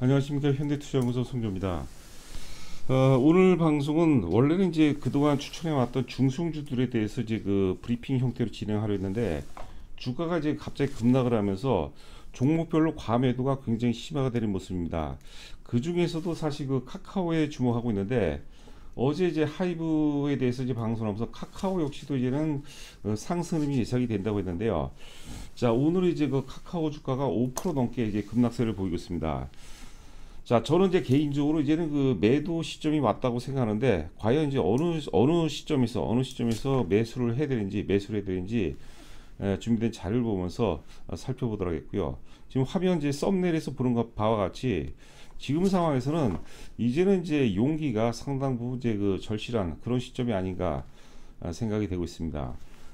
안녕하십니까. 현대투자연구소 송조입니다. 오늘 방송은 원래는 이제 그동안 추천해왔던 중성주들에 대해서 이제 그 브리핑 형태로 진행하려 했는데, 주가가 이제 갑자기 급락을 하면서 종목별로 과매도가 굉장히 심화가 되는 모습입니다. 그 중에서도 사실 그 카카오에 주목하고 있는데, 어제 이제 하이브에 대해서 이제 방송하면서 카카오 역시도 이제는 상승이 예상이 된다고 했는데요. 자, 오늘 이제 그 카카오 주가가 5% 넘게 이제 급락세를 보이고 있습니다. 자, 저는 이제 개인적으로 이제는 그 매도 시점이 왔다고 생각하는데, 과연 이제 어느 시점에서 매수를 해야 되는지, 매수를 해야 되는지 준비된 자료를 보면서 살펴보도록 하겠고요. 지금 화면 이제 썸네일에서 보는 것 바와 같이 지금 상황에서는 이제는 이제 용기가 상당 부분 이제 그 절실한 그런 시점이 아닌가 생각이 되고 있습니다.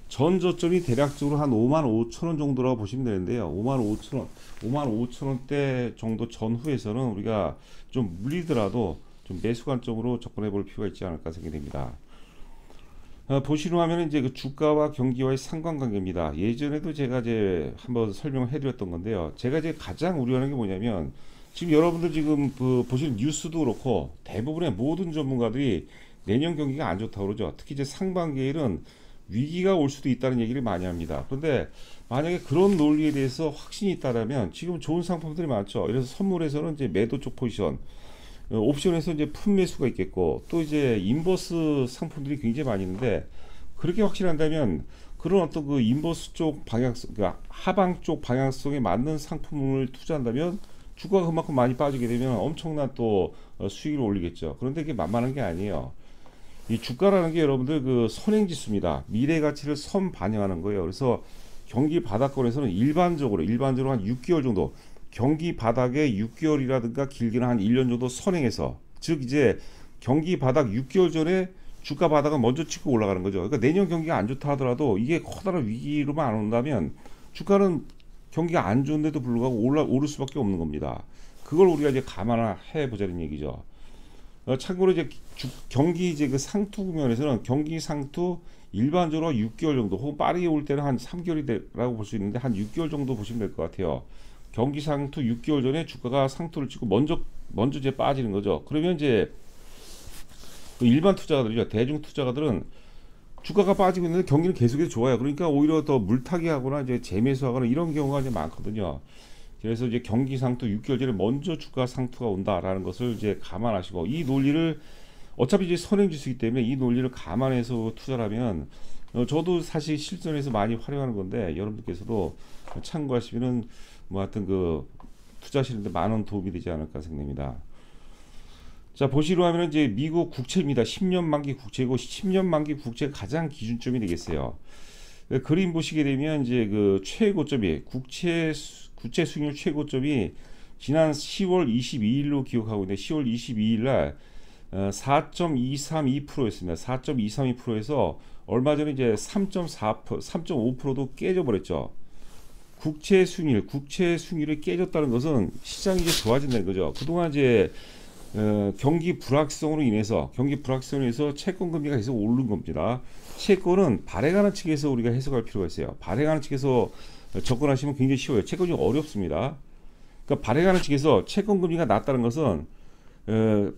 전 저점이 대략적으로 한 55,000원 정도라고 보시면 되는데요. 55,000원대 정도 전후에서는 우리가 좀 물리더라도 좀 매수 관점으로 접근해 볼 필요가 있지 않을까 생각이 됩니다. 보시는 화면은 이제 그 주가와 경기와의 상관관계입니다. 예전에도 제가 이제 한번 설명을 해드렸던 건데요. 제가 이제 가장 우려하는 게 뭐냐면, 지금 여러분들 지금 그 보시는 뉴스도 그렇고 대부분의 모든 전문가들이 내년 경기가 안 좋다고 그러죠. 특히 이제 상반기에는 위기가 올 수도 있다는 얘기를 많이 합니다. 그런데 만약에 그런 논리에 대해서 확신이 있다면 지금 좋은 상품들이 많죠. 그래서 선물에서는 이제 매도 쪽 포지션, 옵션에서 이제 푼매수가 있겠고, 또 이제 인버스 상품들이 굉장히 많이 있는데, 그렇게 확실한다면 그런 어떤 그 인버스 쪽 방향성, 그 하방 쪽 방향성에 맞는 상품을 투자한다면 주가가 그만큼 많이 빠지게 되면 엄청난 또 수익을 올리겠죠. 그런데 이게 만만한 게 아니에요. 이 주가라는 게 여러분들 그 선행지수입니다. 미래 가치를 선반영하는 거예요. 그래서 경기 바닥권에서는 일반적으로 한 6개월 정도, 경기 바닥에 6개월이라든가 길게는 한 1년 정도 선행해서, 즉 이제 경기 바닥 6개월 전에 주가 바닥은 먼저 치고 올라가는 거죠. 그러니까 내년 경기가 안 좋다 하더라도 이게 커다란 위기로만 안 온다면 주가는 경기가 안 좋은데도 불구하고 오를 수밖에 없는 겁니다. 그걸 우리가 이제 감안해 보자는 얘기죠. 참고로 이제 경기 이제 그 상투 국면에서는 경기 상투 일반적으로 6개월 정도, 혹은 빠르게 올 때는 한 3개월이라고 볼 수 있는데 한 6개월 정도 보시면 될 것 같아요. 경기 상투 6개월 전에 주가가 상투를 치고 먼저 이제 빠지는 거죠. 그러면 이제 그 일반 투자가들이죠. 대중 투자가들은 주가가 빠지고 있는데 경기는 계속해서 좋아요. 그러니까 오히려 더 물타기 하거나 이제 재매수하거나 이런 경우가 이제 많거든요. 그래서 이제 경기 상투 6개월 전에 먼저 주가 상투가 온다라는 것을 이제 감안하시고, 이 논리를 어차피 이제 선행지수이기 때문에 이 논리를 감안해서 투자를 하면, 저도 사실 실전에서 많이 활용하는 건데 여러분들께서도 참고하시면은 뭐 하여튼 그 투자하시는데 많은 도움이 되지 않을까 생각됩니다. 자, 보시로 하면은 이제 미국 국채입니다. 10년 만기 국채고, 10년 만기 국채가 가장 기준점이 되겠어요. 그림 보시게 되면 이제 그 최고점이 국채 수익률 최고점이 지난 10월 22일로 기억하고 있는데, 10월 22일 날 4.232%였습니다. 4.232%에서 얼마 전에 이제 3.5%도 깨져버렸죠. 국채 수익률이 깨졌다는 것은 시장이 이제 좋아진다는 거죠. 그동안 이제 경기 불확성으로 인해서 채권 금리가 계속 오르는 겁니다. 채권은 발행하는 측에서 우리가 해석할 필요가 있어요. 발행하는 측에서 접근하시면 굉장히 쉬워요. 채권이 어렵습니다. 그러니까 발행하는 측에서 채권 금리가 낮다는 것은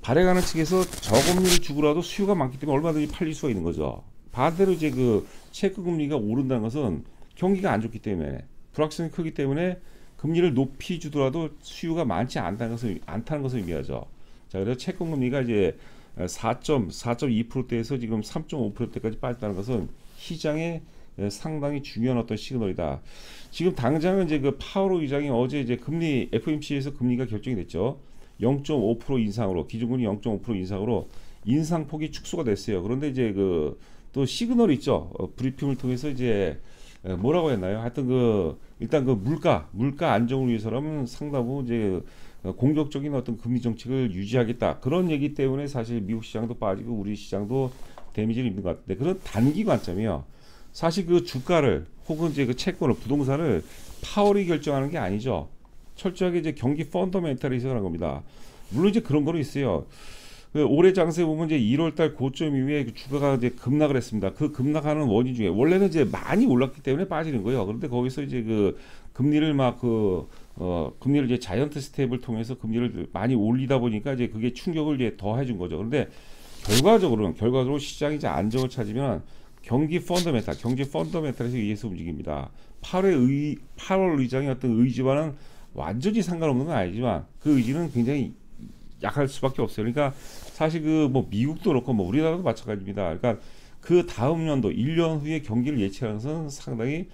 발행하는 측에서 저금리를 주고라도 수요가 많기 때문에 얼마든지 팔릴 수가 있는 거죠. 반대로 이제 그 채권 금리가 오른다는 것은 경기가 안 좋기 때문에, 불확성이 크기 때문에 금리를 높이 주더라도 수요가 많지 않다는 것을 의미하죠. 자, 그래서 채권 금리가 이제 4.2%대에서 지금 3.5%대까지 빠졌다는 것은 시장에 상당히 중요한 어떤 시그널이다. 지금 당장은 이제 그 파월 의장이 어제 이제 금리 FOMC에서 금리가 결정이 됐죠. 0.5% 인상으로, 기준금리 0.5% 인상으로 인상폭이 축소가 됐어요. 그런데 이제 그 또 시그널이 있죠. 브리핑을 통해서 이제 뭐라고 했나요? 하여튼 그 일단 그 물가 안정을 위해서라면 상당히 이제 공격적인 어떤 금리 정책을 유지하겠다, 그런 얘기 때문에 사실 미국 시장도 빠지고 우리 시장도 데미지를 입는 것 같은데, 그런 단기 관점이요. 사실 그 주가를 혹은 이제 그 채권을, 부동산을 파월이 결정하는 게 아니죠. 철저하게 이제 경기 펀더멘탈이 있어야 하는 겁니다. 물론 이제 그런 거는 있어요. 그 올해 장세 보면 이제 1월달 고점 이후에 그 주가가 이제 급락을 했습니다. 그 급락하는 원인 중에 원래는 이제 많이 올랐기 때문에 빠지는 거예요. 그런데 거기서 이제 그 금리를 금리를 이제 자이언트 스텝을 통해서 금리를 많이 올리다 보니까 이제 그게 충격을 이제 더 해준 거죠. 그런데 결과적으로 시장이 이제 안정을 찾으면 경기 펀더멘탈에서 의해서 움직입니다. 8월 의장의 어떤 의지와는 완전히 상관없는 건 아니지만 그 의지는 굉장히 약할 수밖에 없어요. 그러니까 사실 그 뭐 미국도 그렇고 뭐 우리나라도 마찬가지입니다. 그러니까 그 다음 연도 1년 후에 경기를 예측하는 것은 상당히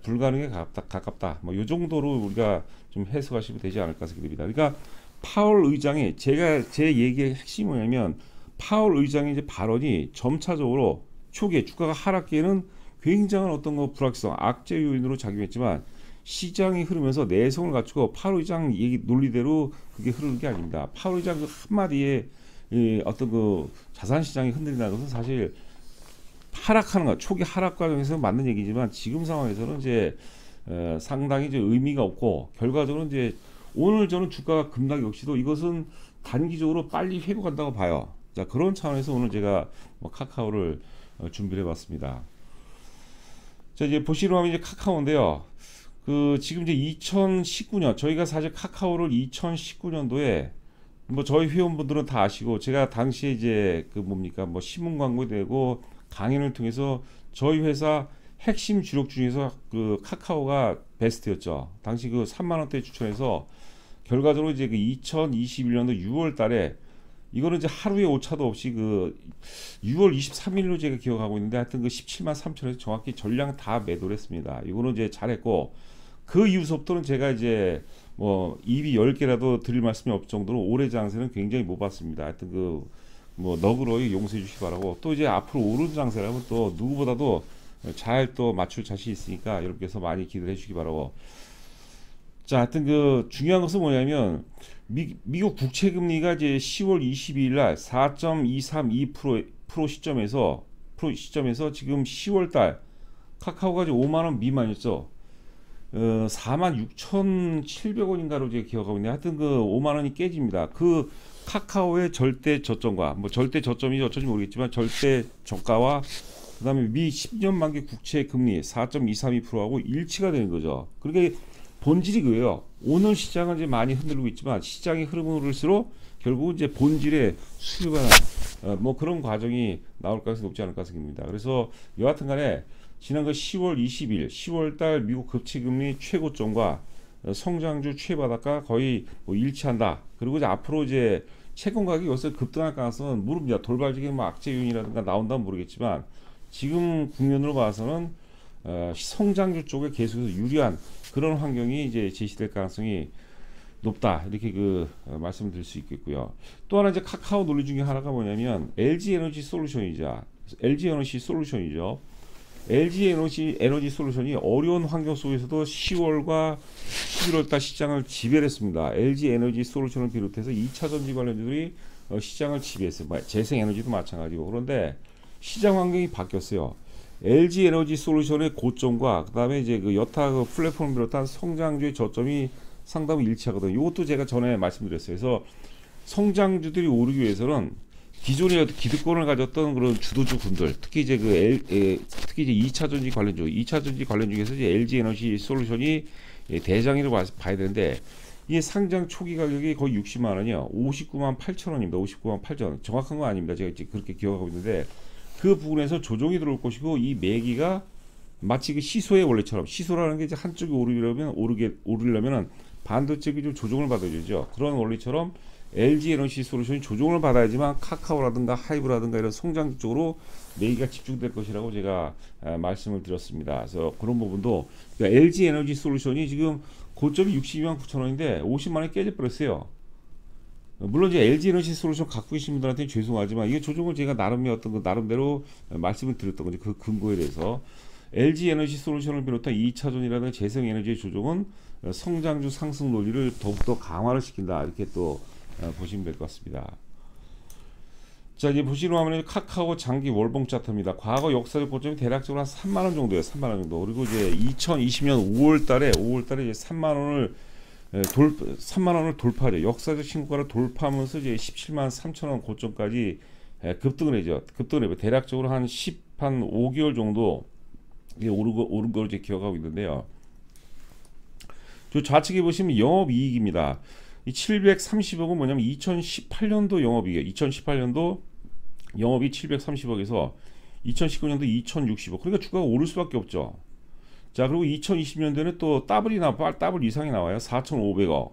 불가능에 가깝다. 뭐 이 정도로 우리가 좀 해석하시면 되지 않을까 생각됩니다. 그러니까 파월 의장이 제 얘기의 핵심이 뭐냐면 파월 의장의 이제 발언이 점차적으로 초기에 주가가 하락기에는 굉장한 어떤 거 불확실성, 악재 요인으로 작용했지만 시장이 흐르면서 내성을 갖추고 파월 의장 얘기 논리대로 그게 흐르는 게 아닙니다. 파월 의장 그 한마디에 어떤 그 자산 시장이 흔들린다는 것은 사실 하락하는 것, 초기 하락 과정에서 맞는 얘기지만 지금 상황에서는 이제 상당히 이제 의미가 없고 결과적으로 이제 오늘 저는 주가가 급락 역시도 이것은 단기적으로 빨리 회복한다고 봐요. 자, 그런 차원에서 오늘 제가 뭐 카카오를 준비를 해봤습니다. 자, 이제 보시면 이제 카카오인데요. 그 지금 이제 2019년 저희가 사실 카카오를 2019년도에 뭐 저희 회원분들은 다 아시고 제가 당시에 이제 그 뭡니까 뭐 신문 광고 되고 강연을 통해서 저희 회사 핵심 주력 중에서 그 카카오가 베스트였죠. 당시 그 3만 원대 추천해서 결과적으로 이제 그 2021년도 6월 달에 이거는 이제 하루에 오차도 없이 그 6월 23일로 제가 기억하고 있는데 하여튼 그 17만 3천에서 정확히 전량 다 매도를 했습니다. 이거는 이제 잘했고 그 이후부터는 제가 이제 뭐 입이 10개라도 드릴 말씀이 없을 정도로 올해 장세는 굉장히 못 봤습니다. 하여튼 그 뭐 너그러이 용서해 주시기 바라고 또 이제 앞으로 오른 장세라면 또 누구보다도 잘 또 맞출 자신 있으니까 여러분께서 많이 기대해 주시기 바라고. 자, 하여튼 그 중요한 것은 뭐냐면 미국 국채 금리가 이제 10월 22일 날 4.232% 시점에서 지금 10월 달 카카오가 이제 5만 원 미만이었죠. 46,700원인가로 제가 기억하고 있는데 하여튼 그 5만 원이 깨집니다. 그 카카오의 절대 저점과 뭐 절대 저점이 어쩐지 모르겠지만 절대 저가와 그다음에 미 10년 만기 국채 금리 4.232%하고 일치가 되는 거죠. 그러니까 본질이 그래요. 오늘 시장은 이제 많이 흔들리고 있지만 시장의 흐름을 흐를수록 결국 이제 본질의 수요가 뭐 그런 과정이 나올 가능성이 높지 않을까 생각합니다. 그래서 여하튼간에 지난 그 10월 20일 10월달 미국 국채금리 최고점과 성장주 최바닥과 거의 뭐 일치한다. 그리고 이제 앞으로 이제 채권 가격이 여기서 급등할 가능성은 무릅니다. 돌발적인 뭐 악재 요인이라든가 나온다면 모르겠지만 지금 국면으로 봐서는 성장주 쪽에 계속해서 유리한 그런 환경이 이제 제시될 가능성이 높다 이렇게 그 말씀을 드릴 수 있겠고요. 또 하나 이제 카카오 논리 중에 하나가 뭐냐면 LG 에너지 솔루션이죠. LG 에너지 솔루션이 어려운 환경 속에서도 10월과 11월달 시장을 지배했습니다. LG 에너지 솔루션을 비롯해서 2차 전지 관련주들이 시장을 지배했어요. 재생 에너지도 마찬가지고. 그런데 시장 환경이 바뀌었어요. LG 에너지 솔루션의 고점과 그다음에 이제 그 여타 그 플랫폼을 비롯한 성장주의 저점이 상당히 일치하거든요. 이것도 제가 전에 말씀드렸어요. 그래서 성장주들이 오르기 위해서는 기존의 기득권을 가졌던 그런 주도주 군들, 특히 이제 특히 이제 2차 전지 관련 중에서 이제 LG 에너지 솔루션이 대장이라고 봐야 되는데 이게 상장 초기 가격이 거의 60만 원이요. 59만 8천 원입니다. 59만 8천 원. 정확한 건 아닙니다. 제가 이제 그렇게 기억하고 있는데 그 부분에서 조정이 들어올 것이고 이 매기가 마치 그 시소의 원리처럼 시소라는 게 이제 한쪽이 오르려면 반대쪽이 좀 조정을 받아주죠. 그런 원리처럼 LG 에너지 솔루션이 조정을 받아야지만 카카오라든가 하이브라든가 이런 성장 쪽으로 매기가 집중될 것이라고 제가 말씀을 드렸습니다. 그래서 그런 부분도 그러니까 LG 에너지 솔루션이 지금 고점이 62만 9천 원인데 50만 원이 깨져버렸어요. 물론 이제 LG 에너지 솔루션 갖고 계신 분들한테 죄송하지만 이게 조정을 제가 나름대로 말씀을 드렸던 거죠. 그 근거에 대해서 LG 에너지 솔루션을 비롯한 2차전이라든가 재생 에너지의 조정은 성장주 상승 논리를 더욱더 강화를 시킨다. 이렇게 또 보시면 될 것 같습니다. 자, 이제 보시는 화면에 카카오 장기 월봉 차트입니다. 과거 역사적 고점이 대략적으로 한 3만 원 정도예요. 3만 원 정도. 그리고 이제 2020년 5월 달에 이제 3만 원을 3만 원을 돌파하죠. 역사적 신고가를 돌파하면서 이제 17만 3천 원 고점까지 급등을 해죠. 급등을 해요. 대략적으로 한 5개월 정도 오른 걸 이제 기억하고 있는데요. 저 좌측에 보시면 영업이익입니다. 이 730억은 뭐냐면 2018년도 영업이익이에요. 2018년도 영업이 730억에서 2019년도 2060억. 그러니까 주가가 오를 수밖에 없죠. 자, 그리고 2020년도에는 또 더블 이상이 나와요. 4,500억.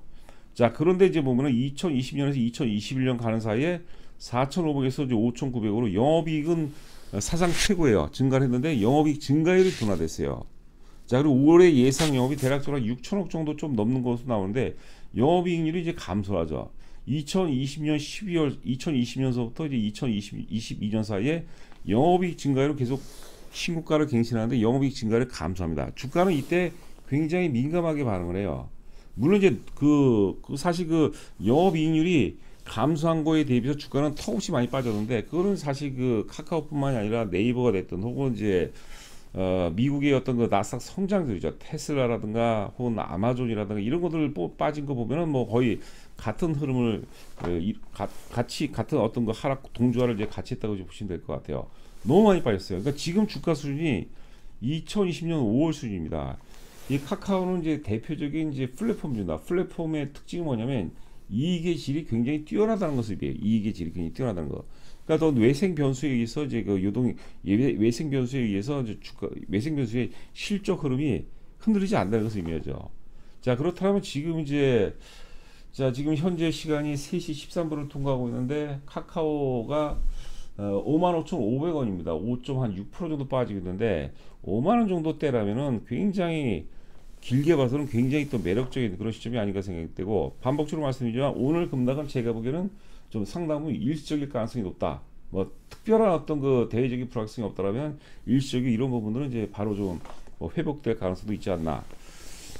자, 그런데 이제 보면은 2020년에서 2021년 가는 사이에 4,500에서 5,900으로 영업이익은 사상 최고예요. 증가를 했는데 영업이익 증가율이 둔화됐어요. 자, 그리고 올해 예상 영업이 대략적으로 6천억 정도 좀 넘는 것으로 나오는데 영업이익률이 이제 감소하죠. 2020년 12월, 2020년서부터 이제 2022년 사이에 영업이익 증가율은 계속 신고가를 갱신하는데 영업이익 증가를 감소합니다. 주가는 이때 굉장히 민감하게 반응을 해요. 물론 이제 사실 영업이익률이 감소한 거에 대비해서 주가는 턱없이 많이 빠졌는데 그거는 사실 카카오뿐만이 아니라 네이버가 됐든 혹은 이제 미국의 어떤 나스닥 성장들이죠. 테슬라라든가 혹은 아마존이라든가 이런 것들 빠진 거 보면은 뭐 거의 같은 흐름을 같은 어떤 하락 동조화를 이제 같이 했다고 보시면 될 것 같아요. 너무 많이 빠졌어요. 그러니까 지금 주가 수준이 2020년 5월 수준입니다. 이 카카오는 이제 대표적인 이제 플랫폼입니다. 플랫폼의 특징이 뭐냐면 이익의 질이 굉장히 뛰어나다는 것을 비해요. 이익의 질이 굉장히 뛰어나다는 거. 그러니까 또 외생 변수에 의해서 이제 외생 변수에 의해서 이제 외생 변수의 실적 흐름이 흔들리지 않는다는 것을 의미하죠. 자, 그렇다면 지금 현재 시간이 3시 13분을 통과하고 있는데 카카오가 55,500원입니다. 5.6% 정도 빠지고 있는데 5만 원 정도 대라면은 굉장히 길게 봐서는 굉장히 또 매력적인 그런 시점이 아닌가 생각이 되고, 반복적으로 말씀드리지만 오늘 급락은 제가 보기에는 좀 상당히 일시적일 가능성이 높다. 뭐 특별한 어떤 대외적인 불확실성이 없다라면 일시적인 이런 부분들은 이제 바로 좀 회복될 가능성도 있지 않나.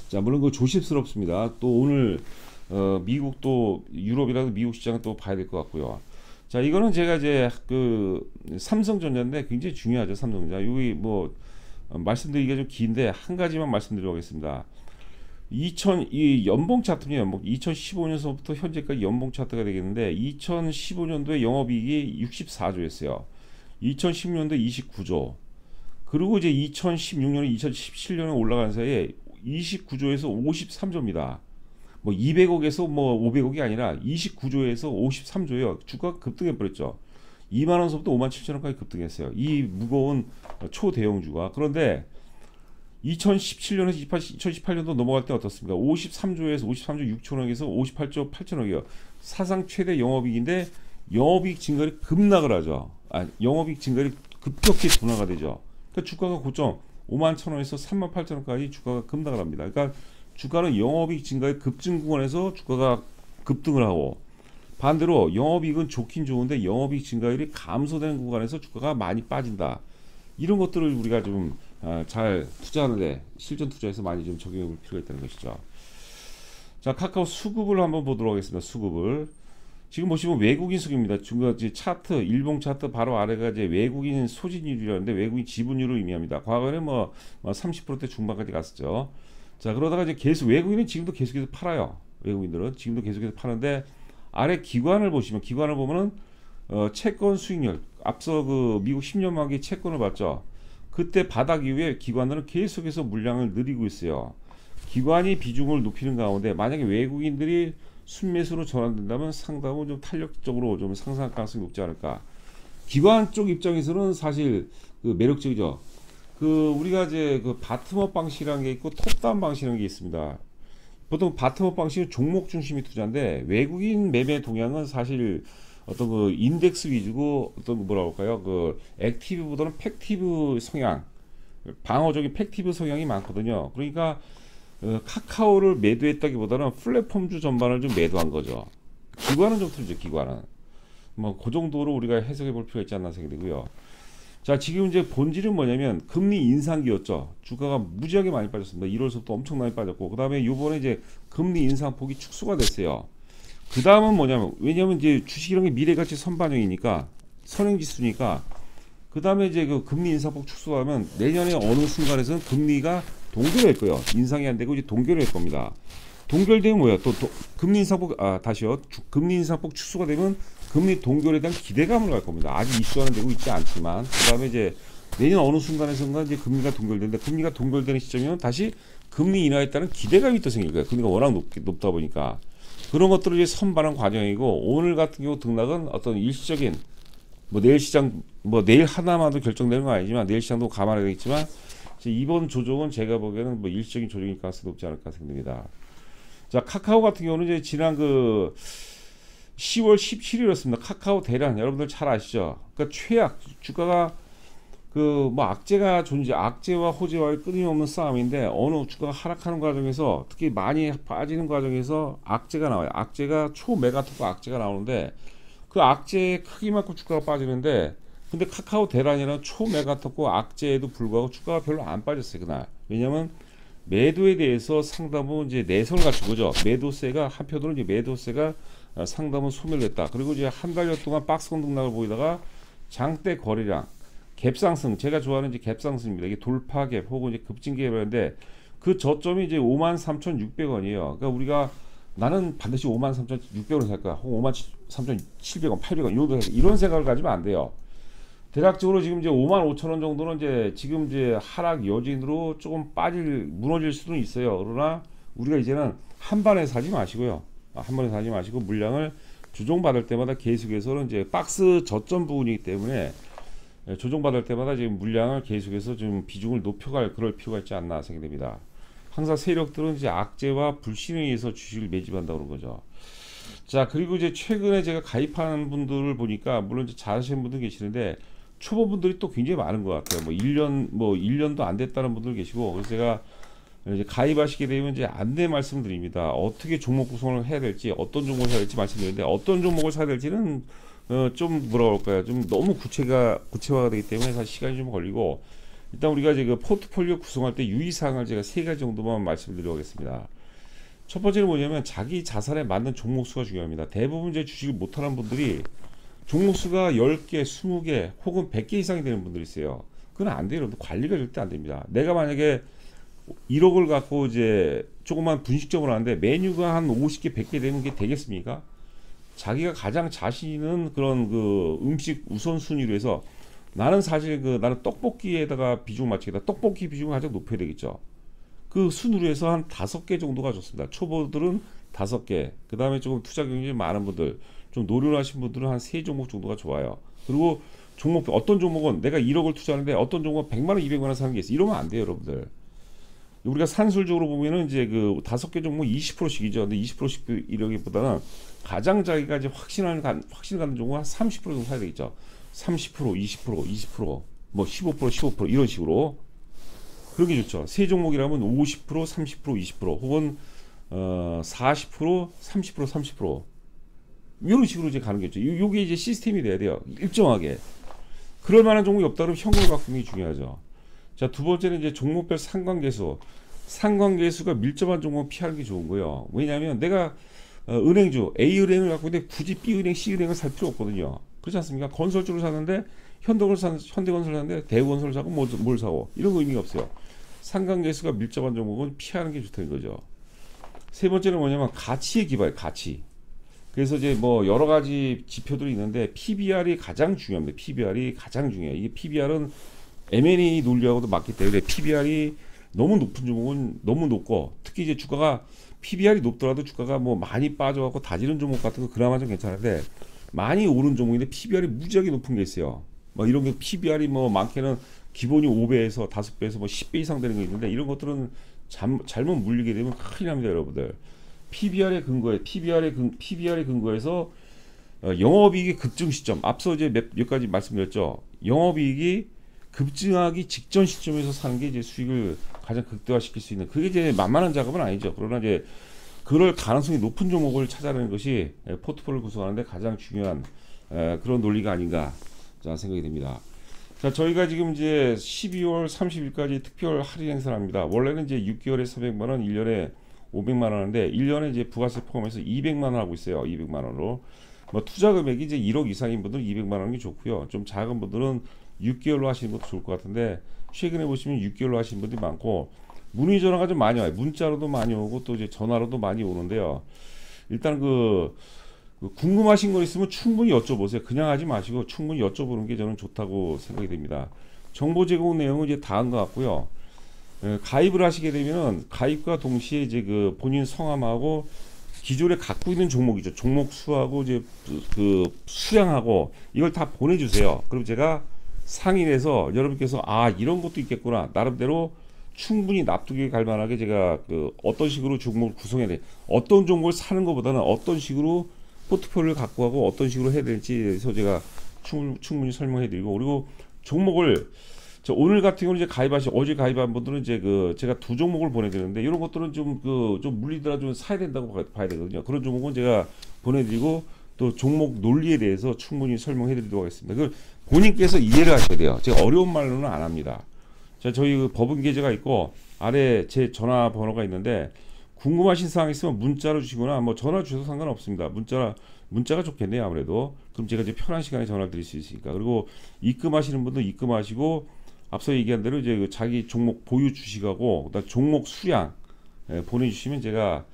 자, 물론 조심스럽습니다. 또 오늘 미국 또 유럽이라도 미국 시장은 또 봐야 될 것 같고요. 자, 이거는 제가 이제 삼성전자인데 굉장히 중요하죠. 삼성전자. 여기 말씀드리기가 좀 긴데 한 가지만 말씀드리겠습니다. 이 연봉 차트입니다. 2015년서부터 현재까지 연봉 차트가 되겠는데 2015년도에 영업이익이 64조였어요. 2016년도에 29조. 그리고 이제 2016년, 2017년에 올라간 사이에 29조에서 53조입니다. 200억에서 500억이 아니라 29조에서 53조예요. 주가가 급등해 버렸죠. 2만 원서부터 5만 7천 원까지 급등했어요. 이 무거운 초대형주가. 그런데 2017년에서 2018년도 넘어갈 때 어떻습니까? 53조에서 53조 6천억에서 58조 8천억이요. 사상 최대 영업이익인데 영업이익 증가율이 급락을 하죠. 영업이익 증가율이 급격히 둔화가 되죠. 그러니까 주가가 고점 5만 1,000원에서 3만 8천원까지 주가가 급락을 합니다. 그러니까 주가는 영업이익 증가의 급증 구간에서 주가가 급등을 하고, 반대로 영업이익은 좋긴 좋은데 영업이익 증가율이 감소되는 구간에서 주가가 많이 빠진다. 이런 것들을 우리가 좀 잘 투자하는데 실전 투자에서 많이 좀 적용해 볼 필요가 있다는 것이죠. 자, 카카오 수급을 한번 보도록 하겠습니다. 수급을 지금 보시면 외국인 수급입니다. 중간 차트, 일봉 차트 바로 아래가 이제 외국인 소진율이라는데 외국인 지분율을 의미합니다. 과거에는 30%대 중반까지 갔었죠. 자, 그러다가 이제 계속 외국인은 지금도 계속해서 팔아요. 외국인들은 지금도 계속해서 파는데 아래 기관을 보면은 채권 수익률, 앞서 미국 10년 만기 채권을 봤죠. 그때 바닥 이후에 기관들은 계속해서 물량을 늘리고 있어요. 기관이 비중을 높이는 가운데 만약에 외국인들이 순매수로 전환된다면 상당히 좀 탄력적으로 좀 상승할 가능성이 높지 않을까. 기관 쪽 입장에서는 사실 매력적이죠. 우리가 이제 바텀업 방식이라는 게 있고 톱다운 방식이라는 게 있습니다. 보통 바텀업 방식은 종목 중심의 투자인데 외국인 매매 동향은 사실 어떤 인덱스 위주고 어떤 뭐라고 할까요? 액티브보다는 팩티브 성향, 방어적인 팩티브 성향이 많거든요. 그러니까 카카오를 매도했다기보다는 플랫폼주 전반을 좀 매도한 거죠. 기관은 좀 틀리죠. 기관은 그 정도로 우리가 해석해 볼 필요가 있지 않나 생각이 되고요. 자, 지금 이제 본질은 뭐냐면 금리 인상기였죠. 주가가 무지하게 많이 빠졌습니다. 1월서부터 엄청나게 빠졌고, 그 다음에 요번에 이제 금리 인상폭이 축소가 됐어요. 그 다음은 뭐냐면, 왜냐면 이제 주식이라는 게 미래가치 선반영이니까, 선행지수니까, 그 다음에 이제 금리 인상폭 축소하면 내년에 어느 순간에서는 금리가 동결할 거예요. 인상이 안 되고 이제 동결할 겁니다. 동결되면 뭐야? 금리 인상폭 다시요. 금리 인상폭 축소가 되면 금리 동결에 대한 기대감을 갈 겁니다. 아직 이슈화는 되고 있지 않지만 그다음에 이제 내년 어느 순간에선가 이제 금리가 동결되는데 금리가 동결되는 시점이면 다시 금리 인하에 따른 기대감이 또 생길 거예요. 금리가 워낙 높다 보니까 그런 것들을 이제 선반영 과정이고 오늘 같은 경우 등락은 어떤 일시적인 뭐 내일 시장 뭐 내일 하나만도 결정되는 건 아니지만 내일 시장도 감안해야 되겠지만 이번 조정은 제가 보기에는 뭐 일시적인 조정일 가능성이 높지 않을까 생각됩니다. 자, 카카오 같은 경우는 이제 지난 그 10월 17일이었습니다. 카카오 대란 여러분들 잘 아시죠? 그러니까 최악 주가가 그 뭐 악재와 호재와의 끊임없는 싸움인데 어느 주가가 하락하는 과정에서 특히 많이 빠지는 과정에서 악재가 나와요. 악재가 초메가토프 악재가 나오는데 그 악재의 크기만큼 주가가 빠지는데 근데 카카오 대란이라는 초메가토프 악재에도 불구하고 주가가 별로 안 빠졌어요 그날. 왜냐면 매도에 대해서 상담은 이제 내성을 갖춘 거죠. 매도세가 한편으로는 이제 매도세가 상담은 소멸됐다. 그리고 이제 한 달여 동안 박스권 등락을 보이다가 장대 거래량 갭상승 제가 좋아하는 이제 갭상승입니다. 이게 돌파갭 혹은 이제 급진갭이었는데 그 저점이 이제 53,600원이에요. 그러니까 우리가 나는 반드시 53,600원 살 거야. 혹은 53,700원, 800원 이 정도 이런 생각을 가지면 안 돼요. 대략적으로 지금 이제 55,000원 정도는 이제 지금 이제 하락 여진으로 조금 무너질 수는 있어요. 그러나 우리가 이제는 한 번에 사지 마시고요. 한 번에 사지 마시고 물량을 조정받을 때마다 계속해서는 이제 박스 저점 부분이기 때문에 조정받을 때마다 지금 물량을 계속해서 좀 비중을 높여갈 그럴 필요가 있지 않나 생각됩니다. 항상 세력들은 이제 악재와 불신에 의해서 주식을 매집한다고 그런 거죠. 자, 그리고 이제 최근에 제가 가입하는 분들을 보니까 물론 이제 잘하시는 분들 계시는데 초보분들이 또 굉장히 많은 것 같아요. 뭐 1년도 안 됐다는 분들 계시고 그래서 제가 이제 가입하시게 되면 이제 안내 말씀드립니다. 어떻게 종목 구성을 해야 될지 어떤 종목을 사야 될지 말씀드리는데 어떤 종목을 사야 될지는 좀 뭐라 그럴까요? 좀 너무 구체화가 되기 때문에 사실 시간이 좀 걸리고 일단 우리가 이제 그 포트폴리오 구성할 때 유의사항을 제가 3가지 정도만 말씀드리겠습니다. 첫 번째는 뭐냐면 자기 자산에 맞는 종목 수가 중요합니다. 대부분 이제 주식을 못하는 분들이 종목 수가 10개, 20개 혹은 100개 이상이 되는 분들이 있어요. 그건 안 돼요. 여러분들 관리가 절대 안 됩니다. 내가 만약에 1억을 갖고 이제 조그만 분식점을 하는데 메뉴가 한 50개, 100개 되는 게 되겠습니까? 자기가 가장 자신 있는 그런 그 음식 우선순위로 해서 나는 사실 나는 떡볶이에다가 비중을 맞추겠다. 떡볶이 비중을 가장 높여야 되겠죠. 그 순으로 해서 한 5개 정도가 좋습니다. 초보들은 5개, 그 다음에 조금 투자 경력이 많은 분들, 좀 노련하신 분들은 한 3종목 정도가 좋아요. 그리고 어떤 종목은 내가 1억을 투자하는데 어떤 종목은 100만원, 200만원 사는 게 있어. 이러면 안 돼요, 여러분들. 우리가 산술적으로 보면은 이제 그 5개 종목 20%씩이죠. 근데 20%씩 이러기보다는 가장 자기가 이제 확신 갖는 종목 한 30% 정도 사야 되겠죠. 30%, 20%, 20%, 뭐 15%, 15% 이런 식으로. 그런 게 좋죠. 세 종목이라면 50%, 30%, 20% 혹은 40%, 30%, 30% 이런 식으로 이제 가는 게 좋죠. 요게 이제 시스템이 돼야 돼요. 일정하게. 그럴 만한 종목이 없다 그러면 현금을 갖고 있는 게 중요하죠. 자, 두 번째는 이제 종목별 상관계수. 상관계수가 밀접한 종목은 피하는 게 좋은 거예요. 왜냐하면 내가 은행주 A은행을 갖고 있는데 굳이 B은행, C은행을 살 필요 없거든요. 그렇지 않습니까? 건설주를 사는데 현대건설을 사는데 대우건설을 사고 뭘 사고 이런 거 의미가 없어요. 상관계수가 밀접한 종목은 피하는 게 좋다는 거죠. 세 번째는 뭐냐면 가치에 기반해. 가치. 그래서 이제 뭐 여러 가지 지표들이 있는데 PBR이 가장 중요합니다. PBR이 가장 중요해요. 이게 PBR은 M&A 논리하고도 맞기 때문에 PBR이 너무 높은 종목은 너무 높고 특히 이제 주가가 PBR이 높더라도 주가가 뭐 많이 빠져갖고 다지는 종목 같은 거 그나마 좀 괜찮은데 많이 오른 종목인데 PBR이 무지하게 높은 게 있어요. 뭐 이런 게 PBR이 뭐 많게는 기본이 5배에서 5배에서 뭐 10배 이상 되는 게 있는데 이런 것들은 잘못 물리게 되면 큰일 납니다, 여러분들. PBR의 근거에서 영업이익의 급증 시점 앞서 이제 몇 가지 말씀드렸죠. 영업이익이 급증하기 직전 시점에서 사는 게 이제 수익을 가장 극대화시킬 수 있는 그게 이제 만만한 작업은 아니죠. 그러나 이제 그럴 가능성이 높은 종목을 찾아내는 것이 포트폴리오 구성하는데 가장 중요한 그런 논리가 아닌가 생각이 됩니다. 자, 저희가 지금 이제 12월 30일까지 특별 할인 행사를 합니다. 원래는 이제 6개월에 400만원, 1년에 500만원 하는데 1년에 이제 부가세 포함해서 200만원 하고 있어요. 200만원으로. 뭐 투자 금액이 이제 1억 이상인 분들은 200만원이 좋고요. 좀 작은 분들은 6개월로 하시는 것도 좋을 것 같은데 최근에 보시면 6개월로 하시는 분들이 많고 문의 전화가 좀 많이 와요. 문자로도 많이 오고 또 이제 전화로도 많이 오는데요. 일단 그 궁금하신 거 있으면 충분히 여쭤보세요. 그냥 하지 마시고 충분히 여쭤보는 게 저는 좋다고 생각이 됩니다. 정보 제공 내용은 이제 다 한 것 같고요. 가입을 하시게 되면은 가입과 동시에 이제 그 본인 성함하고 기존에 갖고 있는 종목이죠. 종목 수하고 이제 그 수량하고 이걸 다 보내주세요. 그럼 제가 상인해서 여러분께서 아 이런 것도 있겠구나 나름대로 충분히 납득이 갈 만하게 제가 그 어떤 식으로 종목을 구성해야 돼, 어떤 종목을 사는 것보다는 어떤 식으로 포트폴리오를 갖고 가고 어떤 식으로 해야 될지에서 제가 충분히 설명해드리고, 그리고 종목을 오늘 같은 경우는 이제 어제 가입한 분들은 이제 그 제가 두 종목을 보내드리는데 이런 것들은 좀 물리더라 좀 사야 된다고 봐야 되거든요. 그런 종목은 제가 보내드리고 또 종목 논리에 대해서 충분히 설명해드리도록 하겠습니다. 그 본인께서 이해를 하셔야 돼요. 제가 어려운 말로는 안 합니다. 자, 저희 그 법은 계좌가 있고 아래 제 전화번호가 있는데 궁금하신 사항 있으면 문자로 주시거나 뭐 전화 주셔도 상관없습니다. 문자가 좋겠네요. 아무래도 그럼 제가 이제 편한 시간에 전화 드릴 수 있으니까. 그리고 입금하시는 분들 입금하시고 앞서 얘기한 대로 이제 그 자기 종목 보유 주식하고 그다음 종목 수량 보내주시면 제가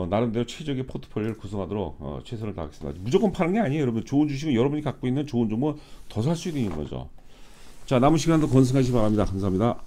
나름대로 최적의 포트폴리오를 구성하도록 최선을 다하겠습니다. 무조건 파는 게 아니에요. 여러분 좋은 주식은 여러분이 갖고 있는 좋은 종목 더 살 수 있는 거죠. 자, 남은 시간도 건승하시기 바랍니다. 감사합니다.